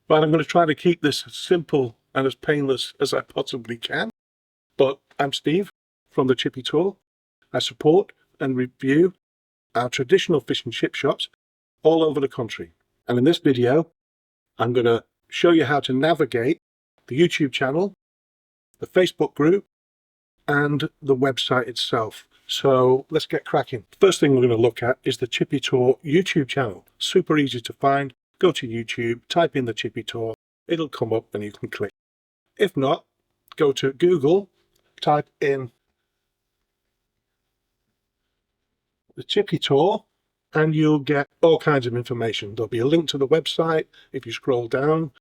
But I'm going to try to keep this as simple and as painless as I possibly can. But I'm Steve from the Chippy Tour. I support and review our traditional fish and chip shops all over the country. And in this video, I'm going to show you how to navigate the YouTube channel, the Facebook group, and the website itself. So let's get cracking. First thing we're going to look at is the Chippy Tour YouTube channel. Super easy to find. Go to YouTube, type in the Chippy Tour, it'll come up and you can click. If not, go to Google, type in the Chippy Tour, and you'll get all kinds of information. There'll be a link to the website. If you scroll down,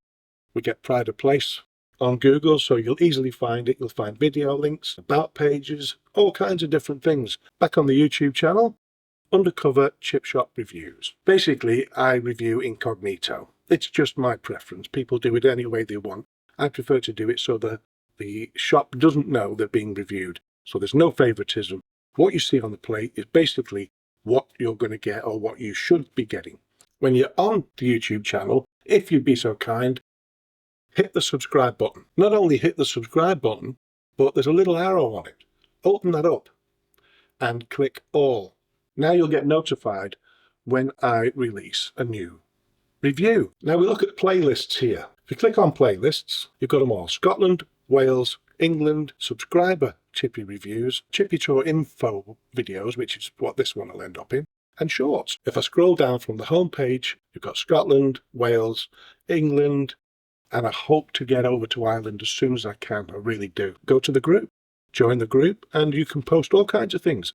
we get pride of place on Google, so you'll easily find it. You'll find video links, about pages, all kinds of different things. Back on the YouTube channel, Undercover Chip Shop Reviews. Basically, I review incognito. It's just my preference. People do it any way they want. I prefer to do it so that the shop doesn't know they're being reviewed. So there's no favoritism. What you see on the plate is basically what you're going to get or what you should be getting. When you're on the YouTube channel, if you'd be so kind, hit the subscribe button. Not only hit the subscribe button, but there's a little arrow on it. Open that up and click all. Now you'll get notified when I release a new review. Now we look at playlists here. If you click on playlists, you've got them all. Scotland, Wales, England, subscriber Chippy reviews, Chippy Tour info videos, which is what this one will end up in, and shorts. If I scroll down from the home page, you've got Scotland, Wales, England, and I hope to get over to Ireland as soon as I can. I really do. Go to the group, join the group, and you can post all kinds of things.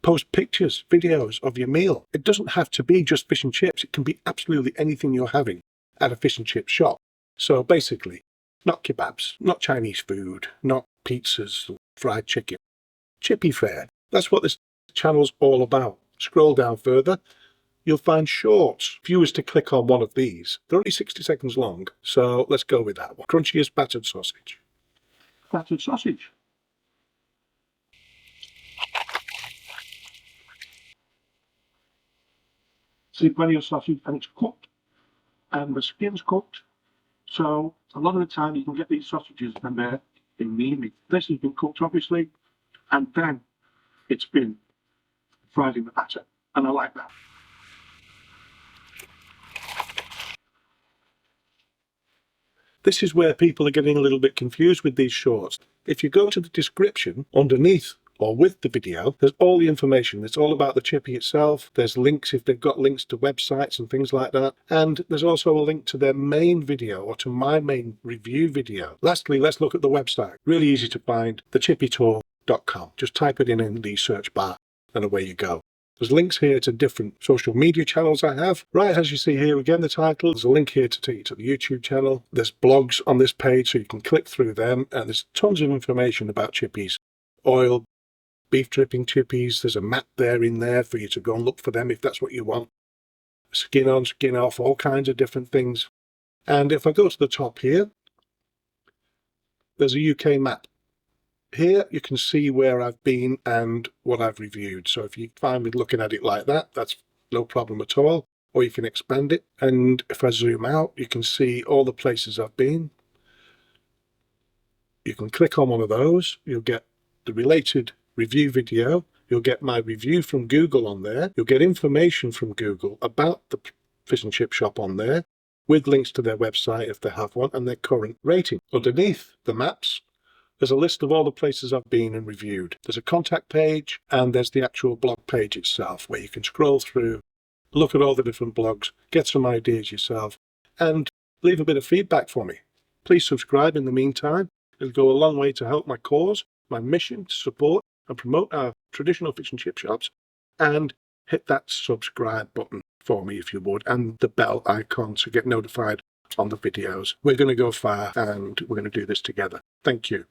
Post pictures, videos of your meal. It doesn't have to be just fish and chips. It can be absolutely anything you're having at a fish and chip shop. So basically, not kebabs, not Chinese food, not pizzas, fried chicken. Chippy fare. That's what this channel's all about. Scroll down further, you'll find shorts. If you was to click on one of these, they're only 60 seconds long, so let's go with that one. Crunchiest battered sausage. Battered sausage. See plenty of sausage and it's cooked and the skin's cooked, so a lot of the time you can get these sausages and they're mealy. This has been cooked obviously, and then it's been fried in the batter, and I like that. This is where people are getting a little bit confused with these shorts. If you go to the description underneath or with the video, there's all the information. It's all about the chippy itself. There's links if they've got links to websites and things like that. And there's also a link to their main video or to my main review video. Lastly, let's look at the website. Really easy to find, thechippytour.com. Just type it in the search bar and away you go. There's links here to different social media channels I have. Right, as you see here again, the title. There's a link here to take you to the YouTube channel. There's blogs on this page so you can click through them. And there's tons of information about chippies. Oil, beef dripping chippies. There's a map there in there for you to go and look for them if that's what you want. Skin on, skin off, all kinds of different things. And if I go to the top here, there's a UK map. Here you can see where I've been and what I've reviewed. So if you find me looking at it like that, that's no problem at all. Or you can expand it. And if I zoom out, you can see all the places I've been. You can click on one of those. You'll get the related review video. You'll get my review from Google on there. You'll get information from Google about the fish and chip shop on there with links to their website if they have one and their current rating. Underneath the maps, there's a list of all the places I've been and reviewed. There's a contact page and there's the actual blog page itself where you can scroll through, look at all the different blogs, get some ideas yourself, and leave a bit of feedback for me. Please subscribe in the meantime. It'll go a long way to help my cause, my mission to support and promote our traditional fish and chip shops, and hit that subscribe button for me if you would, and the bell icon to get notified on the videos. We're going to go far and we're going to do this together. Thank you.